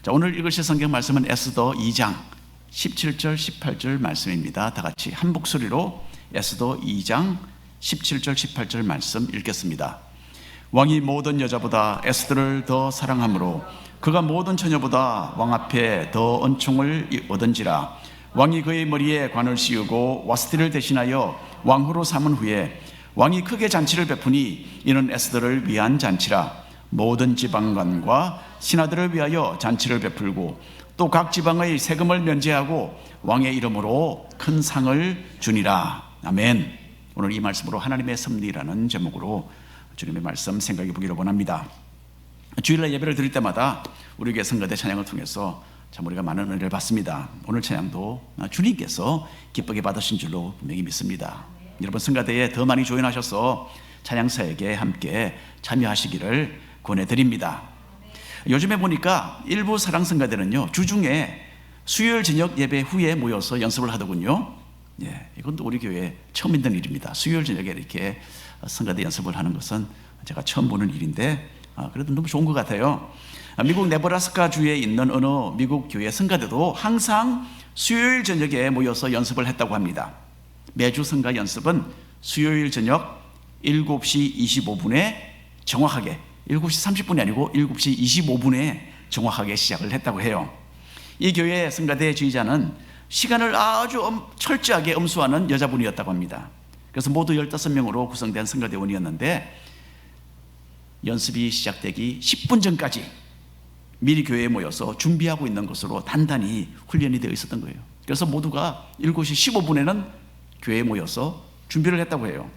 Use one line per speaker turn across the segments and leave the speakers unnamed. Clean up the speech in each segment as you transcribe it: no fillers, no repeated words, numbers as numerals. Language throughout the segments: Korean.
자, 오늘 읽으실 성경 말씀은 에스더 2장 17절 18절 말씀입니다. 다 같이 한 목소리로 에스더 2장 17절 18절 말씀 읽겠습니다. 왕이 모든 여자보다 에스더를 더 사랑하므로 그가 모든 처녀보다 왕 앞에 더 은총을 얻은지라. 왕이 그의 머리에 관을 씌우고 와스티를 대신하여 왕후로 삼은 후에 왕이 크게 잔치를 베푸니 이는 에스더를 위한 잔치라. 모든 지방관과 신하들을 위하여 잔치를 베풀고 또 각 지방의 세금을 면제하고 왕의 이름으로 큰 상을 주니라. 아멘. 오늘 이 말씀으로 하나님의 섭리라는 제목으로 주님의 말씀 생각해 보기를 원합니다. 주일날 예배를 드릴 때마다 우리 교회 성가대 찬양을 통해서 참 우리가 많은 은혜를 받습니다. 오늘 찬양도 주님께서 기쁘게 받으신 줄로 분명히 믿습니다. 여러분 성가대에 더 많이 조인하셔서 찬양사에게 함께 참여하시기를 권해드립니다. 요즘에 보니까 일부 사랑성가대는요, 주중에 수요일 저녁 예배 후에 모여서 연습을 하더군요. 예, 이건 또 우리 교회에 처음 있는 일입니다. 수요일 저녁에 이렇게 성가대 연습을 하는 것은 제가 처음 보는 일인데 그래도 너무 좋은 것 같아요. 미국 네브라스카 주에 있는 어느 미국 교회 성가대도 항상 수요일 저녁에 모여서 연습을 했다고 합니다. 매주 성가 연습은 수요일 저녁 7시 25분에 정확하게 7시 30분이 아니고 7시 25분에 정확하게 시작을 했다고 해요. 이 교회 성가대 지휘자는 시간을 아주 철저하게 엄수하는 여자분이었다고 합니다. 그래서 모두 15명으로 구성된 성가대원이었는데 연습이 시작되기 10분 전까지 미리 교회에 모여서 준비하고 있는 것으로 단단히 훈련이 되어 있었던 거예요. 그래서 모두가 7시 15분에는 교회에 모여서 준비를 했다고 해요.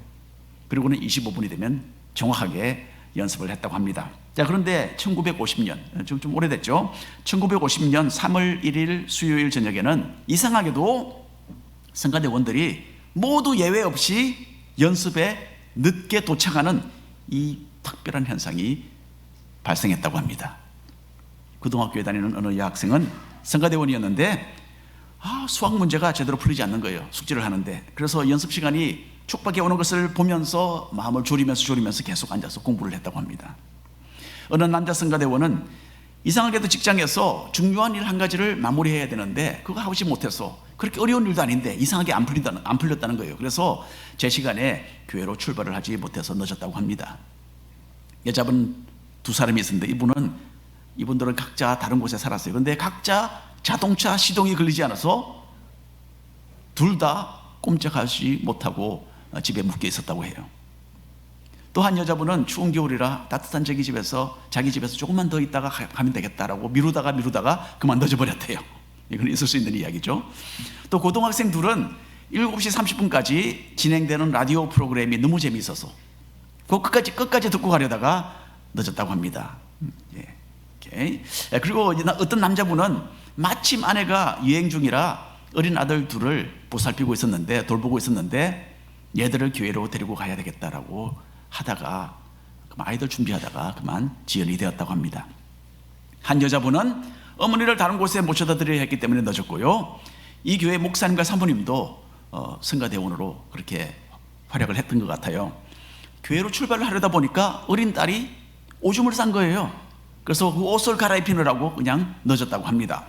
그리고는 25분이 되면 정확하게 연습을 했다고 합니다. 자, 그런데 1950년, 좀 오래됐죠. 1950년 3월 1일 수요일 저녁에는 이상하게도 성가대원들이 모두 예외 없이 연습에 늦게 도착하는 이 특별한 현상이 발생했다고 합니다. 고등학교에 다니는 어느 여학생은 성가대원이었는데 수학 문제가 제대로 풀리지 않는 거예요. 숙제를 하는데. 그래서 연습 시간이 촉박해 오는 것을 보면서 마음을 졸이면서 계속 앉아서 공부를 했다고 합니다. 어느 남자 성가대원은 이상하게도 직장에서 중요한 일 한 가지를 마무리해야 되는데 그거 하지 못해서, 그렇게 어려운 일도 아닌데 이상하게 안 풀렸다는 거예요. 그래서 제 시간에 교회로 출발을 하지 못해서 늦었다고 합니다. 여자분 두 사람이 있었는데 이분들은 각자 다른 곳에 살았어요. 그런데 각자 자동차 시동이 걸리지 않아서 둘 다 꼼짝하지 못하고 집에 묶여 있었다고 해요. 또 한 여자분은 추운 겨울이라 따뜻한 자기 집에서 조금만 더 있다가 가면 되겠다라고 미루다가 그만 늦어버렸대요. 이건 있을 수 있는 이야기죠. 또 고등학생 둘은 7시 30분까지 진행되는 라디오 프로그램이 너무 재미있어서 그 끝까지 듣고 가려다가 늦었다고 합니다. 그리고 어떤 남자분은 마침 아내가 유행 중이라 어린 아들 둘을 돌보고 있었는데 얘들을 교회로 데리고 가야 되겠다라고 하다가 아이들 준비하다가 그만 지연이 되었다고 합니다. 한 여자분은 어머니를 다른 곳에 모셔다 드려야 했기 때문에 늦었고요. 이 교회 목사님과 사모님도 성가대원으로 그렇게 활약을 했던 것 같아요. 교회로 출발을 하려다 보니까 어린 딸이 오줌을 싼 거예요. 그래서 그 옷을 갈아입히느라고 그냥 늦었다고 합니다.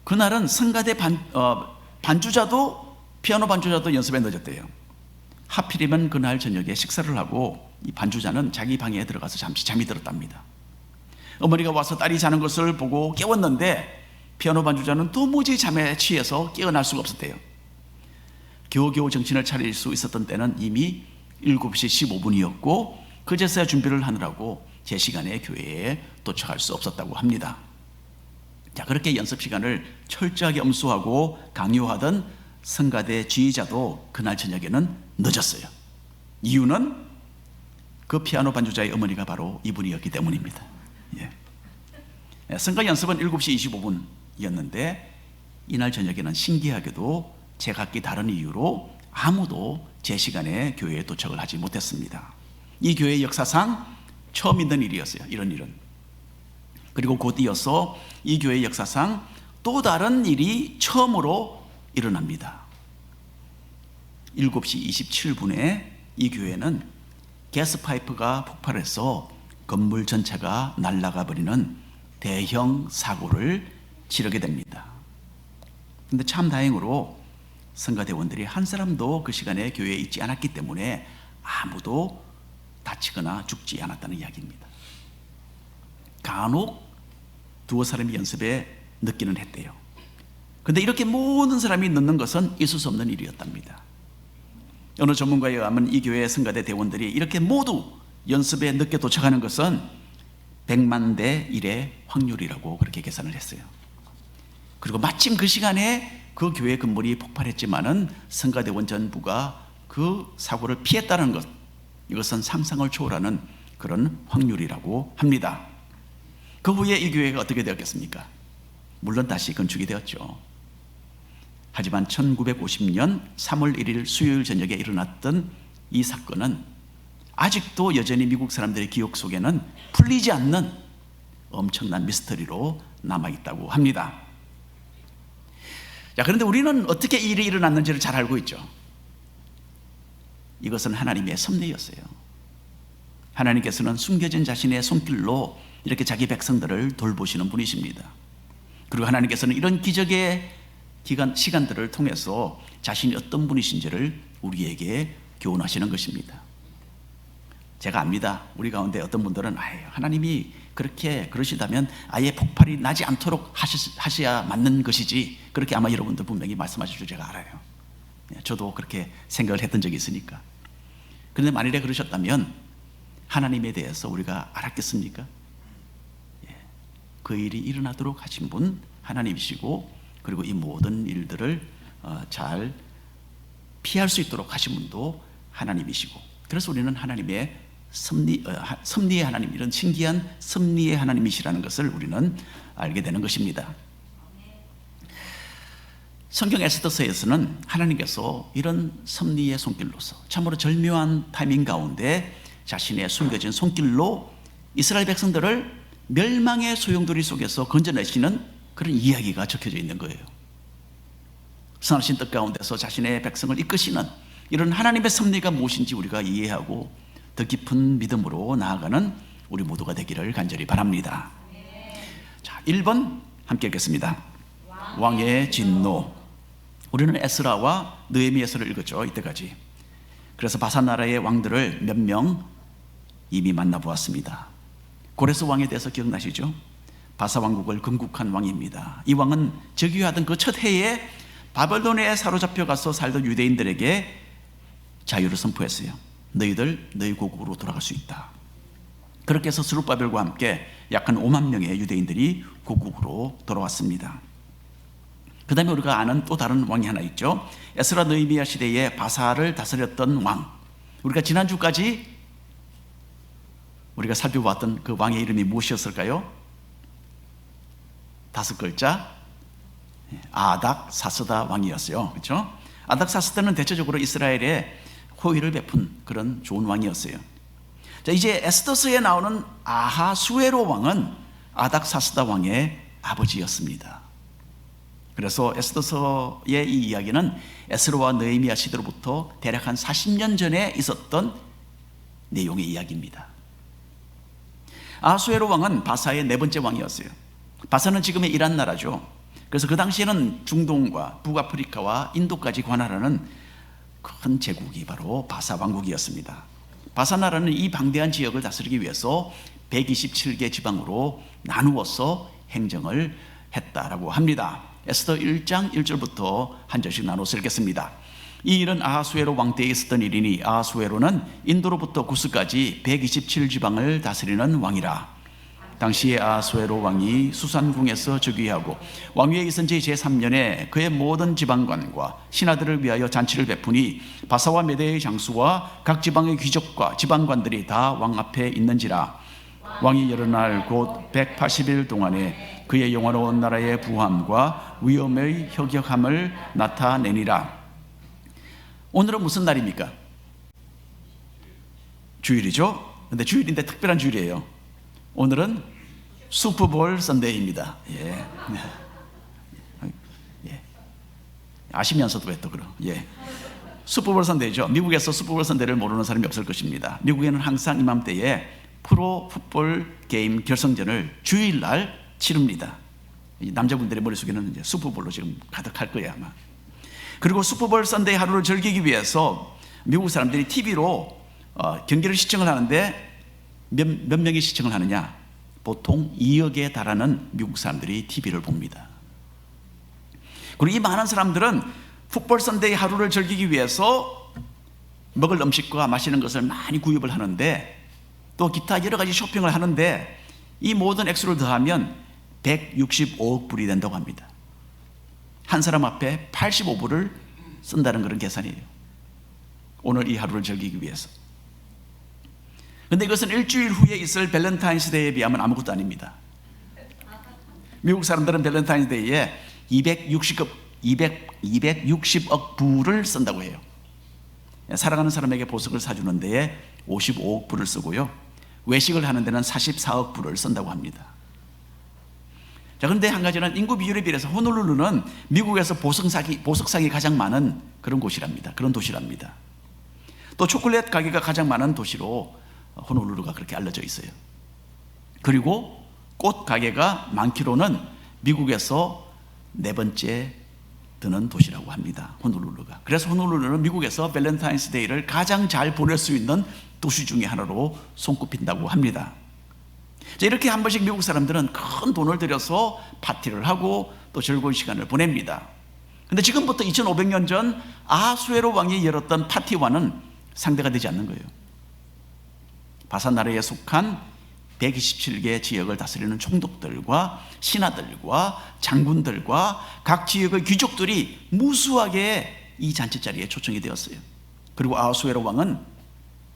그날은 성가대 피아노 반주자도 연습에 늦었대요. 하필이면 그날 저녁에 식사를 하고 이 반주자는 자기 방에 들어가서 잠시 잠이 들었답니다. 어머니가 와서 딸이 자는 것을 보고 깨웠는데 피아노 반주자는 도무지 잠에 취해서 깨어날 수가 없었대요. 겨우겨우 정신을 차릴 수 있었던 때는 이미 7시 15분이었고 그제서야 준비를 하느라고 제 시간에 교회에 도착할 수 없었다고 합니다. 자, 그렇게 연습 시간을 철저하게 엄수하고 강요하던 성가대 지휘자도 그날 저녁에는 늦었어요. 이유는 그 피아노 반주자의 어머니가 바로 이분이었기 때문입니다. 성가 연습은 7시 25분이었는데 이날 저녁에는 신기하게도 제각기 다른 이유로 아무도 제 시간에 교회에 도착을 하지 못했습니다. 이 교회의 역사상 처음 있는 일이었어요. 이런 일은. 그리고 곧 이어서 이 교회의 역사상 또 다른 일이 처음으로 일어납니다. 7시 27분에 이 교회는 가스파이프가 폭발해서 건물 전체가 날아가 버리는 대형 사고를 치르게 됩니다. 근데 참 다행으로 성가대원들이 한 사람도 그 시간에 교회에 있지 않았기 때문에 아무도 다치거나 죽지 않았다는 이야기입니다. 간혹 두어 사람이 연습에 늦기는 했대요. 근데 이렇게 모든 사람이 늦는 것은 있을 수 없는 일이었답니다. 어느 전문가에 의하면 이 교회 성가대 대원들이 이렇게 모두 연습에 늦게 도착하는 것은 100만 대 1의 확률이라고 그렇게 계산을 했어요. 그리고 마침 그 시간에 그 교회 건물이 폭발했지만은 성가대원 전부가 그 사고를 피했다는 것, 이것은 상상을 초월하는 그런 확률이라고 합니다. 그 후에 이 교회가 어떻게 되었겠습니까? 물론 다시 건축이 되었죠. 하지만 1950년 3월 1일 수요일 저녁에 일어났던 이 사건은 아직도 여전히 미국 사람들의 기억 속에는 풀리지 않는 엄청난 미스터리로 남아있다고 합니다. 자, 그런데 우리는 어떻게 이 일이 일어났는지를 잘 알고 있죠. 이것은 하나님의 섭리였어요. 하나님께서는 숨겨진 자신의 손길로 이렇게 자기 백성들을 돌보시는 분이십니다. 그리고 하나님께서는 이런 기적의 시간들을 통해서 자신이 어떤 분이신지를 우리에게 교훈하시는 것입니다. 제가 압니다. 우리 가운데 어떤 분들은 하나님이 그렇게 그러시다면 아예 폭발이 나지 않도록 하셔야 맞는 것이지, 그렇게 아마 여러분들 분명히 말씀하실 줄 제가 알아요. 저도 그렇게 생각을 했던 적이 있으니까. 그런데 만일에 그러셨다면 하나님에 대해서 우리가 알았겠습니까? 그 일이 일어나도록 하신 분 하나님이시고, 그리고 이 모든 일들을 잘 피할 수 있도록 하신 분도 하나님이시고, 그래서 우리는 하나님의 섭리의 하나님, 이런 신기한 섭리의 하나님이시라는 것을 우리는 알게 되는 것입니다. 성경 에스더서에서는 하나님께서 이런 섭리의 손길로서 참으로 절묘한 타이밍 가운데 자신의 숨겨진 손길로 이스라엘 백성들을 멸망의 소용돌이 속에서 건져내시는 그런 이야기가 적혀져 있는 거예요. 선하신 뜻 가운데서 자신의 백성을 이끄시는 이런 하나님의 섭리가 무엇인지 우리가 이해하고 더 깊은 믿음으로 나아가는 우리 모두가 되기를 간절히 바랍니다. 자, 1번 함께 읽겠습니다. 왕의 진노. 우리는 에스라와 느헤미야서를 읽었죠, 이때까지. 그래서 바산 나라의 왕들을 몇 명 이미 만나보았습니다. 고레스 왕에 대해서 기억나시죠? 바사 왕국을 건국한 왕입니다. 이 왕은 즉위하던 그 첫 해에 바벨론에 사로잡혀 가서 살던 유대인들에게 자유를 선포했어요. 너희들 너희 고국으로 돌아갈 수 있다. 그렇게 해서 스룹바벨과 함께 약 한 5만 명의 유대인들이 고국으로 돌아왔습니다. 그 다음에 우리가 아는 또 다른 왕이 하나 있죠. 에스라 느헤미야 시대에 바사를 다스렸던 왕. 우리가 지난주까지 우리가 살펴봤던 그 왕의 이름이 무엇이었을까요? 5글자, 아닥사스다 왕이었어요. 그렇죠? 아닥사스다는 대체적으로 이스라엘에 호의를 베푼 그런 좋은 왕이었어요. 자, 이제 에스더서에 나오는 아하수에로 왕은 아닥사스다 왕의 아버지였습니다. 그래서 에스더서의 이 이야기는 에스라와 느헤미야 시대로부터 대략 한 40년 전에 있었던 내용의 이야기입니다. 아하수에로 왕은 바사의 4번째 왕이었어요. 바사는 지금의 이란 나라죠. 그래서 그 당시에는 중동과 북아프리카와 인도까지 관할하는 큰 제국이 바로 바사 왕국이었습니다. 바사 나라는 이 방대한 지역을 다스리기 위해서 127개 지방으로 나누어서 행정을 했다라고 합니다. 에스더 1장 1절부터 한 절씩 나눠서 읽겠습니다. 이 일은 아하수에로 왕 때에 있었던 일이니 아하수에로는 인도로부터 구스까지 127지방을 다스리는 왕이라. 당시에 아하수에로 왕이 수산궁에서 즉위하고 왕위에 있은 지 제3년에 그의 모든 지방관과 신하들을 위하여 잔치를 베푸니 바사와 메대의 장수와 각 지방의 귀족과 지방관들이 다 왕 앞에 있는지라. 왕이 여러 날 곧 180일 동안에 그의 영화로운 나라의 부함과 위엄의 혁혁함을 나타내니라. 오늘은 무슨 날입니까? 주일이죠. 근데 주일인데 특별한 주일이에요. 오늘은 슈퍼볼 선데이입니다. 예. 예. 아시면서도 왜 또 그러? 예. 슈퍼볼 선데이죠. 미국에서 슈퍼볼 선데이를 모르는 사람이 없을 것입니다. 미국에는 항상 이맘때에 프로 풋볼 게임 결승전을 주일날 치릅니다. 이 남자분들의 머릿속에는 이제 슈퍼볼로 지금 가득할 거예요, 아마. 그리고 슈퍼볼 선데이 하루를 즐기기 위해서 미국 사람들이 TV로 경기를 시청을 하는데 몇 명이 시청을 하느냐? 보통 2억에 달하는 미국 사람들이 TV를 봅니다. 그리고 이 많은 사람들은 풋볼 선데이 하루를 즐기기 위해서 먹을 음식과 마시는 것을 많이 구입을 하는데 또 기타 여러 가지 쇼핑을 하는데 이 모든 액수를 더하면 165억 불이 된다고 합니다. 한 사람 앞에 85불을 쓴다는 그런 계산이에요. 오늘 이 하루를 즐기기 위해서. 그런데 이것은 일주일 후에 있을 밸런타인스데이에 비하면 아무것도 아닙니다. 미국 사람들은 밸런타인스데이에 260억 불을 쓴다고 해요. 사랑하는 사람에게 보석을 사주는 데에 55억 불을 쓰고요, 외식을 하는 데는 44억 불을 쓴다고 합니다. 자, 그런데 한 가지는 인구 비율에 비해서 호놀룰루는 미국에서 보석상이 가장 많은 그런 곳이랍니다. 그런 도시랍니다. 또 초콜릿 가게가 가장 많은 도시로 호놀룰루가 그렇게 알려져 있어요. 그리고 꽃 가게가 많기로는 미국에서 네 번째 드는 도시라고 합니다, 호놀룰루가. 그래서 호놀룰루는 미국에서 밸런타인스데이를 가장 잘 보낼 수 있는 도시 중에 하나로 손꼽힌다고 합니다. 자, 이렇게 한 번씩 미국 사람들은 큰 돈을 들여서 파티를 하고 또 즐거운 시간을 보냅니다. 그런데 지금부터 2500년 전 아하수에로 왕이 열었던 파티와는 상대가 되지 않는 거예요. 바산 나라에 속한 127개 지역을 다스리는 총독들과 신하들과 장군들과 각 지역의 귀족들이 무수하게 이 잔치 자리에 초청이 되었어요. 그리고 아하수에로 왕은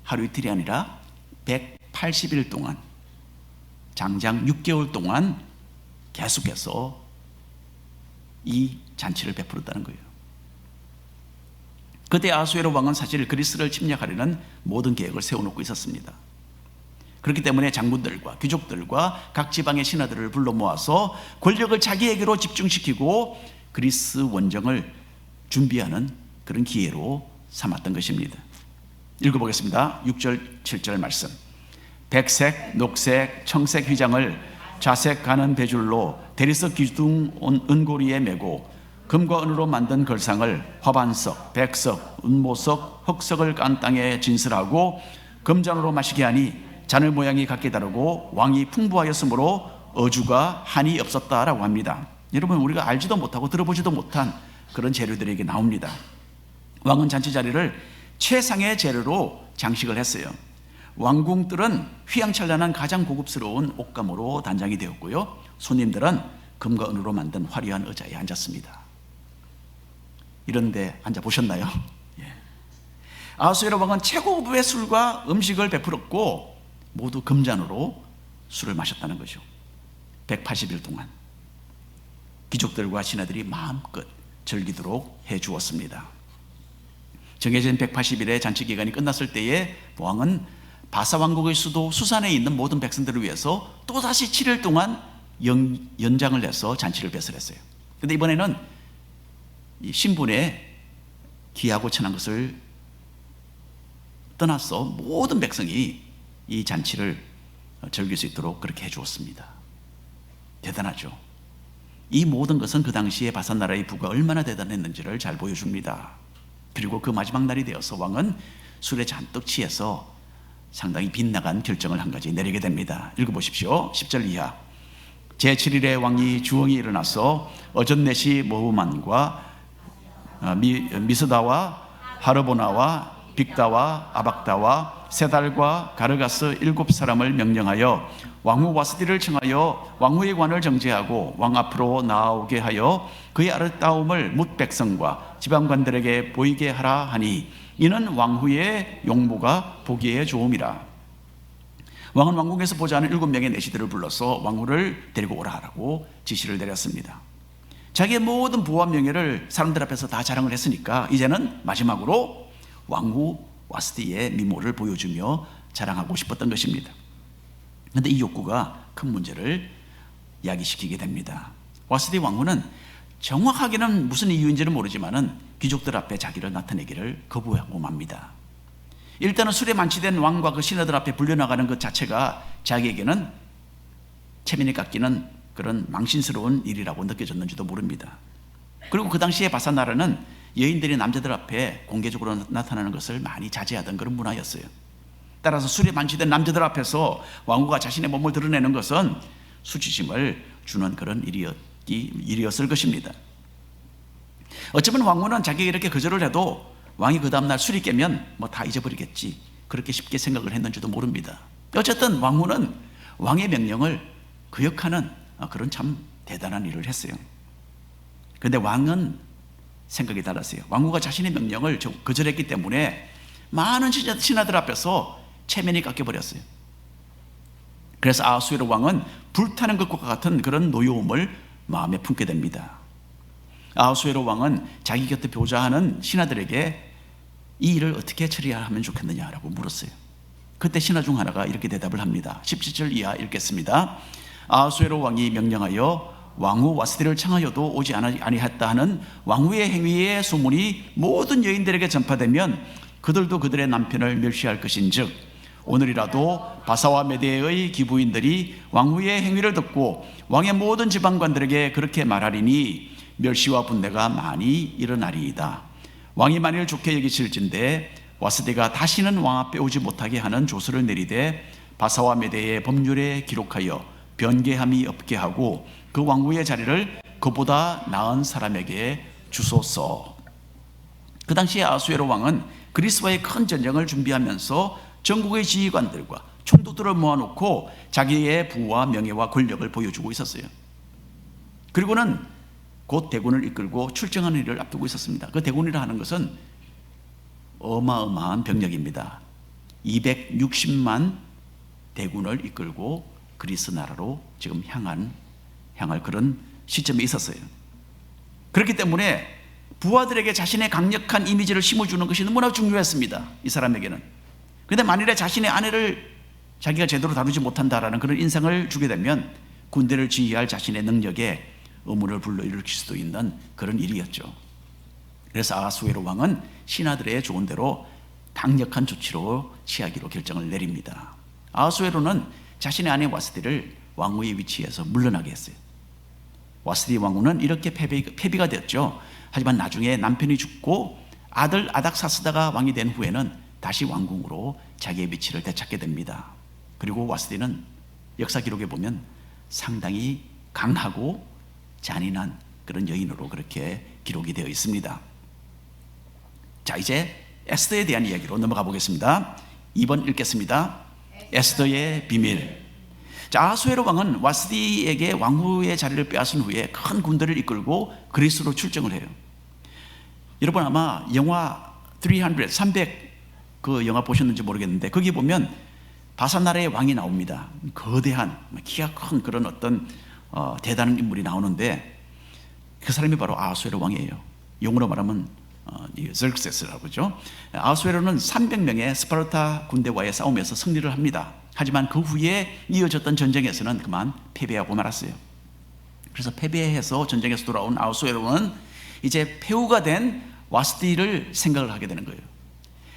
하루 이틀이 아니라 180일 동안, 장장 6개월 동안 계속해서 이 잔치를 베풀었다는 거예요. 그때 아하수에로 왕은 사실 그리스를 침략하려는 모든 계획을 세워놓고 있었습니다. 그렇기 때문에 장군들과 귀족들과 각 지방의 신하들을 불러 모아서 권력을 자기에게로 집중시키고 그리스 원정을 준비하는 그런 기회로 삼았던 것입니다. 읽어보겠습니다. 6절 7절 말씀. 백색, 녹색, 청색 휘장을 자색 가는 배줄로 대리석 기둥 은고리에 메고 금과 은으로 만든 걸상을 화반석, 백석, 은모석, 흑석을 깐 땅에 진설하고 금잔으로 마시게 하니 잔을 모양이 각기 다르고 왕이 풍부하였으므로 어주가 한이 없었다라고 합니다. 여러분, 우리가 알지도 못하고 들어보지도 못한 그런 재료들에게 나옵니다. 왕은 잔치 자리를 최상의 재료로 장식을 했어요. 왕궁들은 휘황찬란한 가장 고급스러운 옷감으로 단장이 되었고요, 손님들은 금과 은으로 만든 화려한 의자에 앉았습니다. 이런데 앉아 보셨나요? 예. 아하수에로 왕은 최고급의 술과 음식을 베풀었고 모두 금잔으로 술을 마셨다는 거죠. 180일 동안 귀족들과 신하들이 마음껏 즐기도록 해주었습니다. 정해진 180일의 잔치 기간이 끝났을 때에 왕은 바사 왕국의 수도 수산에 있는 모든 백성들을 위해서 또다시 7일 동안 연장을 해서 잔치를 배설했어요. 그런데 이번에는 이 신분에 귀하고 천한 것을 떠나서 모든 백성이 이 잔치를 즐길 수 있도록 그렇게 해주었습니다. 대단하죠. 이 모든 것은 그 당시에 바산 나라의 부가 얼마나 대단했는지를 잘 보여줍니다. 그리고 그 마지막 날이 되어서 왕은 술에 잔뜩 취해서 상당히 빗나간 결정을 한 가지 내리게 됩니다. 읽어보십시오. 10절 이하. 제7일에 왕이 주엉이 일어나서 어전넷이 모후만과 미스다와 하르보나와 빅다와 아박다와 세달과 가르가스 7사람을 명령하여 왕후 와스디를 청하여 왕후의 관을 정제하고 왕 앞으로 나오게 하여 그의 아름다움을 뭇 백성과 지방관들에게 보이게 하라 하니 이는 왕후의 용모가 보기에 좋음이라. 왕은 왕궁에서 보지 않은 7명의 내시들을 불러서 왕후를 데리고 오라 하라고 지시를 내렸습니다. 자기의 모든 부와 명예를 사람들 앞에서 다 자랑을 했으니까 이제는 마지막으로 왕후 와스디의 미모를 보여주며 자랑하고 싶었던 것입니다. 그런데 이 욕구가 큰 문제를 야기시키게 됩니다. 와스디 왕후는 정확하게는 무슨 이유인지는 모르지만은 귀족들 앞에 자기를 나타내기를 거부하고 맙니다. 일단은 술에 만취된 왕과 그 신하들 앞에 불려나가는 것 자체가 자기에게는 체면이 깎이는 그런 망신스러운 일이라고 느껴졌는지도 모릅니다. 그리고 그 당시에 바사나라는 여인들이 남자들 앞에 공개적으로 나타나는 것을 많이 자제하던 그런 문화였어요. 따라서 술에 만취된 남자들 앞에서 왕후가 자신의 몸을 드러내는 것은 수치심을 주는 그런 일이었을 것입니다. 어쩌면 왕후는 자기가 이렇게 거절을 해도 왕이 그 다음날 술이 깨면 뭐 다 잊어버리겠지, 그렇게 쉽게 생각을 했는지도 모릅니다. 어쨌든 왕후는 왕의 명령을 거역하는 그런 참 대단한 일을 했어요. 그런데 왕은 생각이 달랐어요. 왕후가 자신의 명령을 거절했기 때문에 많은 신하들 앞에서 체면이 깎여버렸어요. 그래서 아하수에로 왕은 불타는 것과 같은 그런 노여움을 마음에 품게 됩니다. 아하수에로 왕은 자기 곁에 보좌하는 신하들에게 이 일을 어떻게 처리하면 좋겠느냐라고 물었어요. 그때 신하 중 하나가 이렇게 대답을 합니다. 17절 이하 읽겠습니다. 아하수에로 왕이 명령하여 왕후 와스디를 청하여도 오지 아니했다 하는 왕후의 행위의 소문이 모든 여인들에게 전파되면 그들도 그들의 남편을 멸시할 것인즉 오늘이라도 바사와 메대의 기부인들이 왕후의 행위를 듣고 왕의 모든 지방관들에게 그렇게 말하리니 멸시와 분내가 많이 일어나리이다. 왕이 만일 좋게 여기실진데 와스디가 다시는 왕 앞에 오지 못하게 하는 조서를 내리되 바사와 메대의 법률에 기록하여 변개함이 없게 하고 그 왕후의 자리를 그보다 나은 사람에게 주소서. 그 당시에 아하수에로 왕은 그리스와의 큰 전쟁을 준비하면서 전국의 지휘관들과 총독들을 모아놓고 자기의 부와 명예와 권력을 보여주고 있었어요. 그리고는 곧 대군을 이끌고 출정하는 일을 앞두고 있었습니다. 그 대군이라 하는 것은 어마어마한 병력입니다. 260만 대군을 이끌고 그리스 나라로 지금 향할 그런 시점에 있었어요. 그렇기 때문에 부하들에게 자신의 강력한 이미지를 심어주는 것이 너무나 중요했습니다. 이 사람에게는. 그런데 만일에 자신의 아내를 자기가 제대로 다루지 못한다라는 그런 인상을 주게 되면 군대를 지휘할 자신의 능력에 의문을 불러일으킬 수도 있는 그런 일이었죠. 그래서 아하수에로 왕은 신하들의 좋은 대로 강력한 조치로 취하기로 결정을 내립니다. 아하수에로는 자신의 아내 와스디를 왕후의 위치에서 물러나게 했어요. 와스디 왕후는 이렇게 패비가 되었죠. 하지만 나중에 남편이 죽고 아들 아닥사스다가 왕이 된 후에는 다시 왕궁으로 자기의 위치를 되찾게 됩니다. 그리고 와스디는 역사 기록에 보면 상당히 강하고 잔인한 그런 여인으로 그렇게 기록이 되어 있습니다. 자, 이제 에스더에 대한 이야기로 넘어가 보겠습니다. 2번 읽겠습니다. 에스더의 비밀. 자, 아하수에로 왕은 와스디에게 왕후의 자리를 빼앗은 후에 큰 군대를 이끌고 그리스로 출정을 해요. 여러분 아마 영화 300 그 영화 보셨는지 모르겠는데 거기 보면 바사나라의 왕이 나옵니다. 거대한 키가 큰 그런 어떤 대단한 인물이 나오는데 그 사람이 바로 아하수에로 왕이에요. 영어로 말하면 절크세스라고 그러죠. 아하수에로는 300명의 스파르타 군대와의 싸움에서 승리를 합니다. 하지만 그 후에 이어졌던 전쟁에서는 그만 패배하고 말았어요. 그래서 패배해서 전쟁에서 돌아온 아하수에로는 이제 폐후가 된 와스디를 생각을 하게 되는 거예요.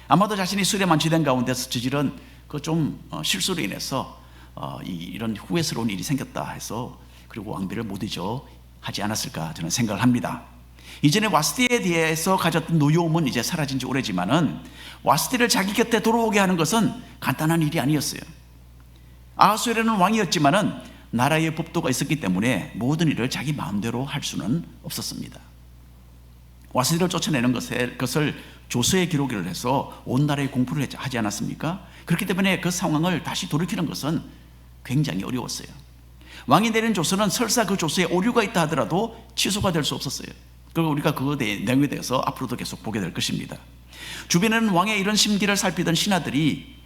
아마도 자신이 술에 만취된 가운데서 저지른 그 좀 실수로 인해서 이런 후회스러운 일이 생겼다 해서 그리고 왕비를 못 잊어 하지 않았을까 저는 생각을 합니다. 이전에 와스디에 대해서 가졌던 노여움은 이제 사라진 지 오래지만은 와스디를 자기 곁에 돌아오게 하는 것은 간단한 일이 아니었어요. 아하수에로는 왕이었지만은 나라의 법도가 있었기 때문에 모든 일을 자기 마음대로 할 수는 없었습니다. 와스디를 쫓아내는 것을 조서에 기록을 해서 온 나라에 공포를 하지 않았습니까? 그렇기 때문에 그 상황을 다시 돌이키는 것은 굉장히 어려웠어요. 왕이 내린 조서는 설사 그 조서에 오류가 있다 하더라도 취소가 될 수 없었어요. 그리고 우리가 그 내용에 대해서 앞으로도 계속 보게 될 것입니다. 주변에는 왕의 이런 심기를 살피던 신하들이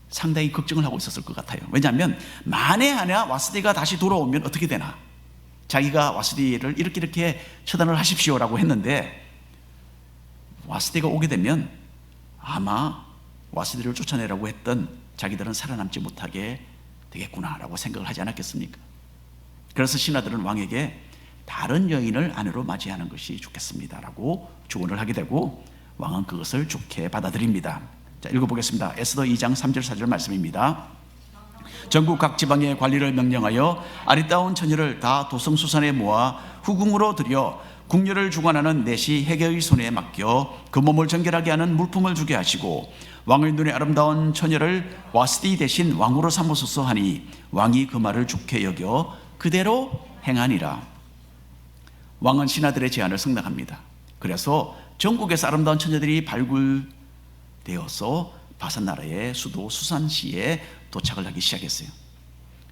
상당히 걱정을 하고 있었을 것 같아요. 왜냐하면 만에 하나 와스디가 다시 돌아오면 어떻게 되나, 자기가 와스디를 이렇게 처단을 하십시오라고 했는데 와스디가 오게 되면 아마 와스디를 쫓아내라고 했던 자기들은 살아남지 못하게 되겠구나라고 생각을 하지 않았겠습니까? 그래서 신하들은 왕에게 다른 여인을 아내로 맞이하는 것이 좋겠습니다라고 조언을 하게 되고 왕은 그것을 좋게 받아들입니다. 자, 읽어보겠습니다. 에스더 2장 3절 4절 말씀입니다. 전국 각 지방의 관리를 명령하여 아리따운 처녀를 다 도성수산에 모아 후궁으로 들여 궁녀를 주관하는 내시 해계의 손에 맡겨 그 몸을 정결하게 하는 물품을 주게 하시고 왕의 눈에 아름다운 처녀를 와스디 대신 왕으로 삼으소서 하니 왕이 그 말을 좋게 여겨 그대로 행하니라. 왕은 신하들의 제안을 승낙합니다. 그래서 전국에서 아름다운 처녀들이 발굴되어서 바산나라의 수도 수산시에 도착을 하기 시작했어요.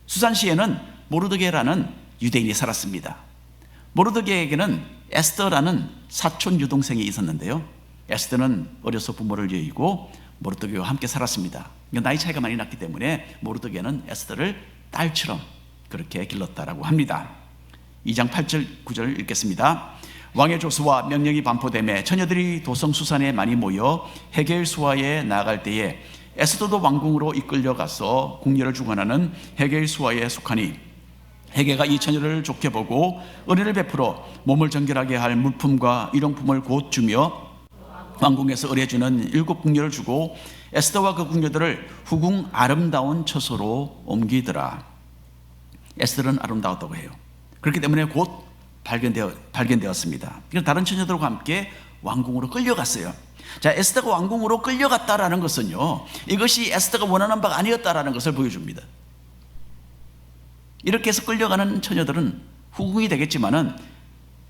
수산시에는 모르드게라는 유대인이 살았습니다. 모르드게에게는 에스더라는 사촌 여동생이 있었는데요, 에스더는 어려서 부모를 여의고 모르드게와 함께 살았습니다. 나이 차이가 많이 났기 때문에 모르드게는 에스더를 딸처럼 그렇게 길렀다라고 합니다. 2장 8절 9절 읽겠습니다. 왕의 조서와 명령이 반포되매 처녀들이 도성 수산에 많이 모여 헤겔 수하에 나아갈 때에 에스더도 왕궁으로 이끌려가서 궁녀를 주관하는 헤겔 수하에 속하니 헤게가 이 처녀를 좋게 보고 은혜를 베풀어 몸을 정결하게 할 물품과 일용품을 곧 주며 왕궁에서 의뢰주는 7 궁녀를 주고 에스더와 그 궁녀들을 후궁 아름다운 처소로 옮기더라. 에스더는 아름다웠다고 해요. 그렇기 때문에 곧 발견되었습니다. 다른 처녀들과 함께 왕궁으로 끌려갔어요. 자, 에스더가 왕궁으로 끌려갔다라는 것은요, 이것이 에스더가 원하는 바가 아니었다라는 것을 보여줍니다. 이렇게 해서 끌려가는 처녀들은 후궁이 되겠지만은,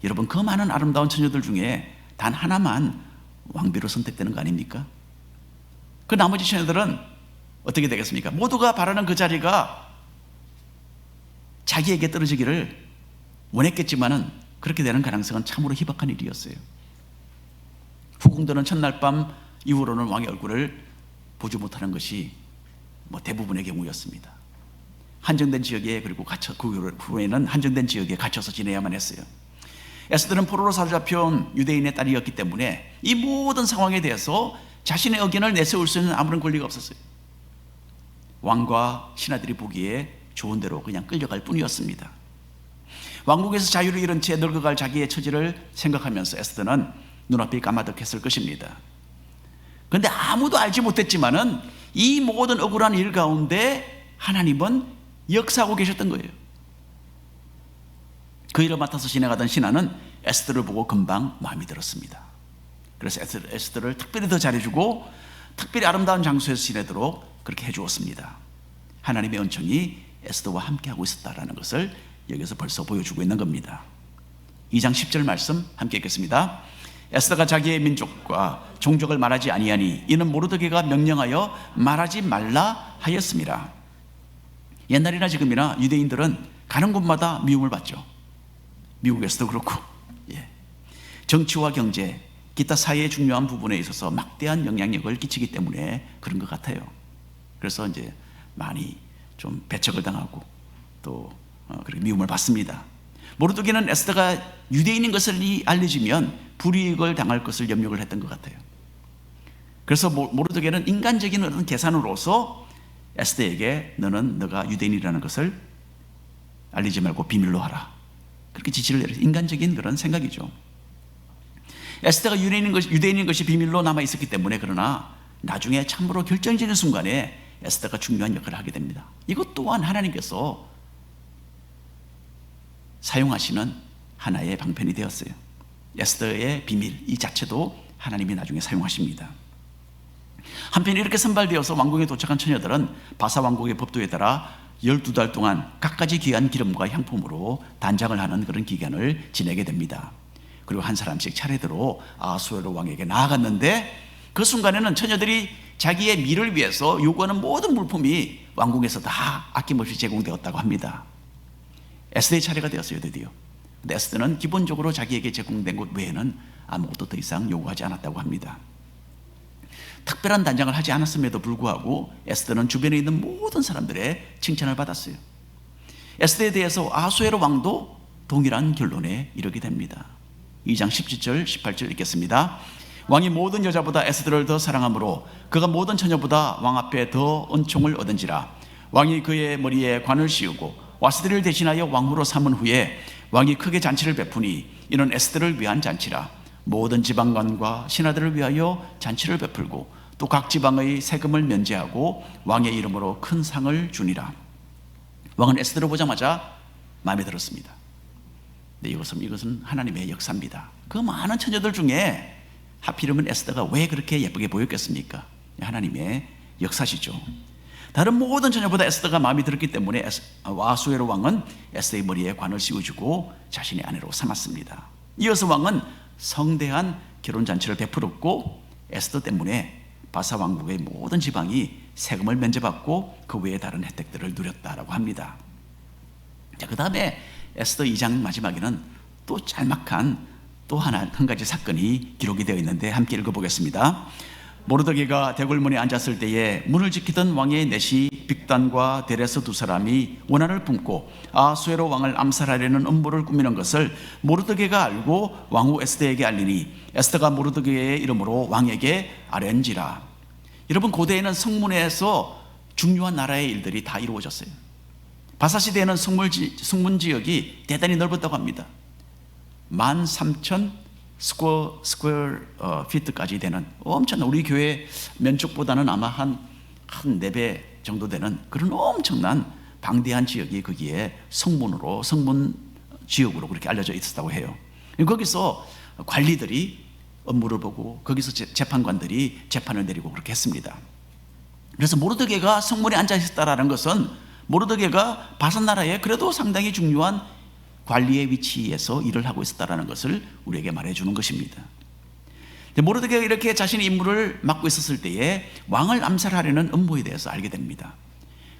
여러분, 그 많은 아름다운 처녀들 중에 단 하나만 왕비로 선택되는 거 아닙니까? 그 나머지 처녀들은 어떻게 되겠습니까? 모두가 바라는 그 자리가 자기에게 떨어지기를 원했겠지만은 그렇게 되는 가능성은 참으로 희박한 일이었어요. 후궁들은 첫날 밤 이후로는 왕의 얼굴을 보지 못하는 것이 대부분의 경우였습니다. 한정된 지역에, 그리고 그 후에는 한정된 지역에 갇혀서 지내야만 했어요. 에스더는 포로로 사로잡혀온 유대인의 딸이었기 때문에 이 모든 상황에 대해서 자신의 의견을 내세울 수 있는 아무런 권리가 없었어요. 왕과 신하들이 보기에 좋은 대로 그냥 끌려갈 뿐이었습니다. 왕국에서 자유를 잃은 채 늙어갈 자기의 처지를 생각하면서 에스더는 눈앞이 까마득했을 것입니다. 그런데 아무도 알지 못했지만은 이 모든 억울한 일 가운데 하나님은 역사하고 계셨던 거예요. 그 일을 맡아서 진행하던 신하는 에스더를 보고 금방 마음이 들었습니다. 그래서 에스더를 특별히 더 잘해주고 특별히 아름다운 장소에서 지내도록 그렇게 해주었습니다. 하나님의 은총이 에스더와 함께하고 있었다는 것을 여기서 벌써 보여주고 있는 겁니다. 2장 10절 말씀 함께 읽겠습니다. 에스더가 자기의 민족과 종족을 말하지 아니하니 이는 모르드게가 명령하여 말하지 말라 하였습니다. 옛날이나 지금이나 유대인들은 가는 곳마다 미움을 받죠. 미국에서도 그렇고, 정치와 경제, 기타 사회의 중요한 부분에 있어서 막대한 영향력을 끼치기 때문에 그런 것 같아요. 그래서 이제 많이 좀 배척을 당하고 또 그렇게 미움을 받습니다. 모르드게는 에스더가 유대인인 것을 알려지면 불이익을 당할 것을 염려를 했던 것 같아요. 그래서 모르드게는 인간적인 어떤 계산으로서 에스더에게 너가 유대인이라는 것을 알리지 말고 비밀로 하라, 그렇게 지시를 내렸어요. 인간적인 그런 생각이죠. 에스더가 유대인인 것이 비밀로 남아 있었기 때문에, 그러나 나중에 참으로 결정적인 순간에 에스더가 중요한 역할을 하게 됩니다. 이것 또한 하나님께서 사용하시는 하나의 방편이 되었어요. 에스더의 비밀 이 자체도 하나님이 나중에 사용하십니다. 한편 이렇게 선발되어서 왕궁에 도착한 처녀들은 바사 왕국의 법도에 따라 12달 동안 갖가지 귀한 기름과 향품으로 단장을 하는 그런 기간을 지내게 됩니다. 그리고 한 사람씩 차례대로 아수에로 왕에게 나아갔는데, 그 순간에는 처녀들이 자기의 미를 위해서 요구하는 모든 물품이 왕궁에서 다 아낌없이 제공되었다고 합니다. 에스더의 차례가 되었어요, 드디어. 근데 에스더는 기본적으로 자기에게 제공된 것 외에는 아무것도 더 이상 요구하지 않았다고 합니다. 특별한 단장을 하지 않았음에도 불구하고 에스더는 주변에 있는 모든 사람들의 칭찬을 받았어요. 에스더에 대해서 아수에로 왕도 동일한 결론에 이르게 됩니다. 2장 17절 18절 읽겠습니다. 왕이 모든 여자보다 에스더를 더 사랑하므로 그가 모든 처녀보다 왕 앞에 더 은총을 얻은지라. 왕이 그의 머리에 관을 씌우고 와스디를 대신하여 왕후로 삼은 후에 왕이 크게 잔치를 베푸니 이는 에스더를 위한 잔치라. 모든 지방관과 신하들을 위하여 잔치를 베풀고 또 각 지방의 세금을 면제하고 왕의 이름으로 큰 상을 주니라. 왕은 에스더를 보자마자 마음에 들었습니다. 근데 이것은 하나님의 역사입니다. 그 많은 처녀들 중에 하필이면 에스더가 왜 그렇게 예쁘게 보였겠습니까? 하나님의 역사시죠. 다른 모든 처녀보다 에스더가 마음에 들었기 때문에 아수에로 왕은 에스더의 머리에 관을 씌워주고 자신의 아내로 삼았습니다. 이어서 왕은 성대한 결혼잔치를 베풀었고 에스더 때문에 바사 왕국의 모든 지방이 세금을 면제받고 그 외에 다른 혜택들을 누렸다라고 합니다. 자, 그 다음에 에스더 2장 마지막에는 또 짤막한 또 한 가지 사건이 기록이 되어 있는데 함께 읽어보겠습니다. 모르드게가 대궐문에 앉았을 때에 문을 지키던 왕의 내시 빅단과 데레스 두 사람이 원한을 품고 아수에로 왕을 암살하려는 음모를 꾸미는 것을 모르드게가 알고 왕후 에스더에게 알리니 에스더가 모르드게의 이름으로 왕에게 아뢰는지라. 여러분, 고대에는 성문에서 중요한 나라의 일들이 다 이루어졌어요. 바사시대에는 성문 지역이 대단히 넓었다고 합니다. 13,000 스퀘어 피트까지 되는 엄청난, 우리 교회 면적보다는 아마 한 4배 정도 되는 그런 엄청난 방대한 지역이 거기에 성문 지역으로 그렇게 알려져 있었다고 해요. 거기서 관리들이 업무를 보고 거기서 재판관들이 재판을 내리고 그렇게 했습니다. 그래서 모르드게가 성문에 앉아 있었다라는 것은 모르드게가 바산 나라에 그래도 상당히 중요한 관리의 위치에서 일을 하고 있었다는 것을 우리에게 말해주는 것입니다. 모르드게가 이렇게 자신의 임무를 맡고 있었을 때에 왕을 암살하려는 음모에 대해서 알게 됩니다.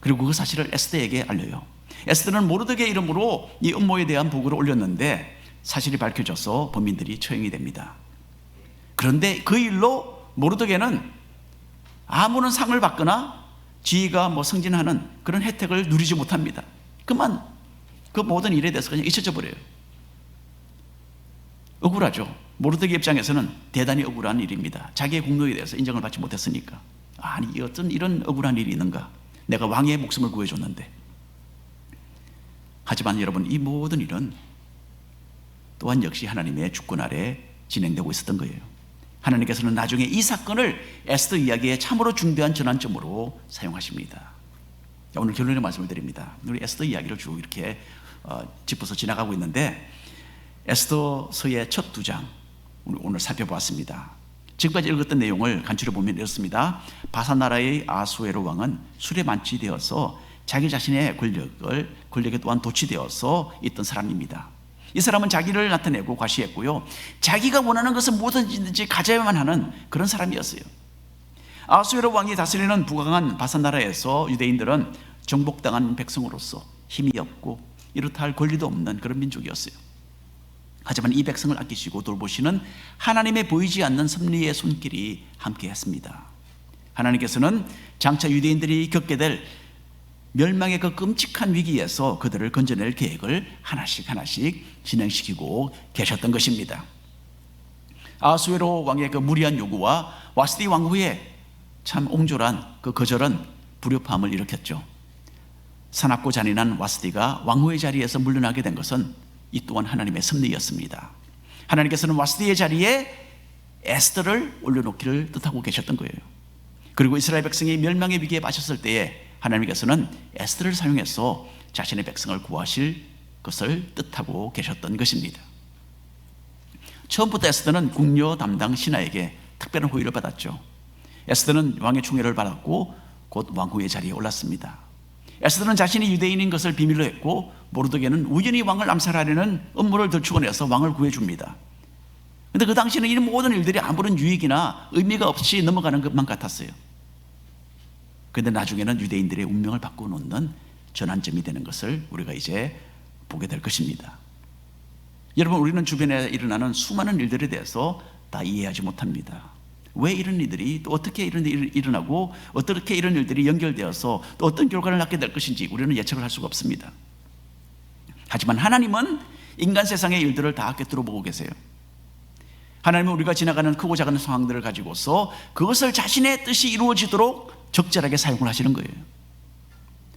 그리고 그 사실을 에스더에게 알려요. 에스더는 모르드게 이름으로 이 음모에 대한 보고를 올렸는데 사실이 밝혀져서 범인들이 처형이 됩니다. 그런데 그 일로 모르드게는 아무런 상을 받거나 지위가 승진하는 그런 혜택을 누리지 못합니다. 그만 그 모든 일에 대해서 그냥 잊혀져 버려요. 억울하죠. 모르드게 입장에서는 대단히 억울한 일입니다. 자기의 공로에 대해서 인정을 받지 못했으니까. 아니, 어떤 이런 억울한 일이 있는가? 내가 왕의 목숨을 구해줬는데. 하지만 여러분, 이 모든 일은 또한 역시 하나님의 주권 아래 진행되고 있었던 거예요. 하나님께서는 나중에 이 사건을 에스더 이야기의 참으로 중대한 전환점으로 사용하십니다. 오늘 결론의 말씀을 드립니다. 우리 에스더 이야기를 쭉 이렇게 짚어서 지나가고 있는데 에스더서의 첫 2장 오늘 살펴보았습니다. 지금까지 읽었던 내용을 간추려 보면 이렇습니다. 바산 나라의 아수에로 왕은 술에 만취되어서 자기 자신의 권력에 또한 도취되어서 있던 사람입니다. 이 사람은 자기를 나타내고 과시했고요, 자기가 원하는 것을 뭐든지 가져야만 하는 그런 사람이었어요. 아수에로 왕이 다스리는 부강한 바산 나라에서 유대인들은 정복당한 백성으로서 힘이 없고 이렇다 할 권리도 없는 그런 민족이었어요. 하지만 이 백성을 아끼시고 돌보시는 하나님의 보이지 않는 섭리의 손길이 함께했습니다. 하나님께서는 장차 유대인들이 겪게 될 멸망의 그 끔찍한 위기에서 그들을 건져낼 계획을 하나씩 진행시키고 계셨던 것입니다. 아수에로 왕의 그 무리한 요구와 와스디 왕후의 참 옹졸한 그 거절은 불협화음을 일으켰죠. 사납고 잔인한 와스디가 왕후의 자리에서 물러나게 된 것은 이 또한 하나님의 섭리였습니다. 하나님께서는 와스디의 자리에 에스더를 올려놓기를 뜻하고 계셨던 거예요. 그리고 이스라엘 백성이 멸망의 위기에 빠졌을 때에 하나님께서는 에스더를 사용해서 자신의 백성을 구하실 것을 뜻하고 계셨던 것입니다. 처음부터 에스더는 궁녀 담당 신하에게 특별한 호의를 받았죠. 에스더는 왕의 충애를 받았고 곧 왕후의 자리에 올랐습니다. 에스더는 자신이 유대인인 것을 비밀로 했고 모르드게는 우연히 왕을 암살하려는 음모를 들추어내서 왕을 구해줍니다. 그런데 그 당시에는 이 모든 일들이 아무런 유익이나 의미가 없이 넘어가는 것만 같았어요. 그런데 나중에는 유대인들의 운명을 바꿔놓는 전환점이 되는 것을 우리가 이제 보게 될 것입니다. 여러분, 우리는 주변에 일어나는 수많은 일들에 대해서 다 이해하지 못합니다. 왜 이런 일들이 또 어떻게 이런 일이 일어나고 어떻게 이런 일들이 연결되어서 또 어떤 결과를 낳게 될 것인지 우리는 예측을 할 수가 없습니다. 하지만 하나님은 인간 세상의 일들을 다 꿰뚫어 보고 계세요. 하나님은 우리가 지나가는 크고 작은 상황들을 가지고서 그것을 자신의 뜻이 이루어지도록 적절하게 사용을 하시는 거예요.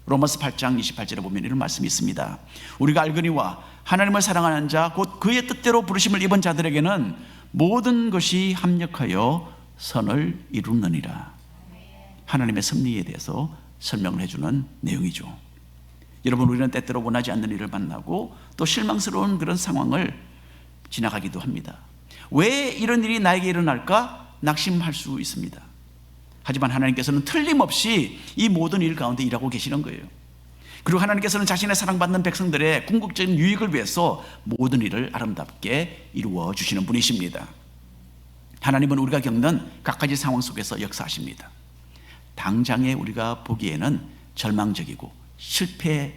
로마서 8장 28절에 보면 이런 말씀이 있습니다. 우리가 알거니와 하나님을 사랑하는 자 곧 그의 뜻대로 부르심을 입은 자들에게는 모든 것이 합력하여 선을 이루느니라. 하나님의 섭리에 대해서 설명을 해주는 내용이죠. 여러분, 우리는 때때로 원하지 않는 일을 만나고 또 실망스러운 그런 상황을 지나가기도 합니다. 왜 이런 일이 나에게 일어날까 낙심할 수 있습니다. 하지만 하나님께서는 틀림없이 이 모든 일 가운데 일하고 계시는 거예요. 그리고 하나님께서는 자신의 사랑받는 백성들의 궁극적인 유익을 위해서 모든 일을 아름답게 이루어 주시는 분이십니다. 하나님은 우리가 겪는 각가지 상황 속에서 역사하십니다. 당장에 우리가 보기에는 절망적이고 실패하는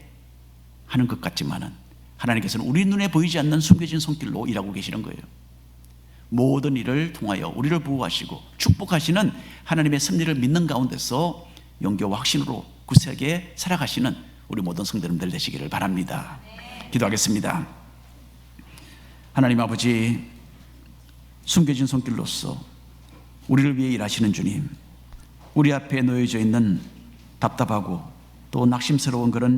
것 같지만은 하나님께서는 우리 눈에 보이지 않는 숨겨진 손길로 일하고 계시는 거예요. 모든 일을 통하여 우리를 보호하시고 축복하시는 하나님의 섭리를 믿는 가운데서 용기와 확신으로 굳세게 살아가시는 우리 모든 성도님들 되시기를 바랍니다. 기도하겠습니다. 하나님 아버지, 숨겨진 손길로서 우리를 위해 일하시는 주님, 우리 앞에 놓여져 있는 답답하고 또 낙심스러운 그런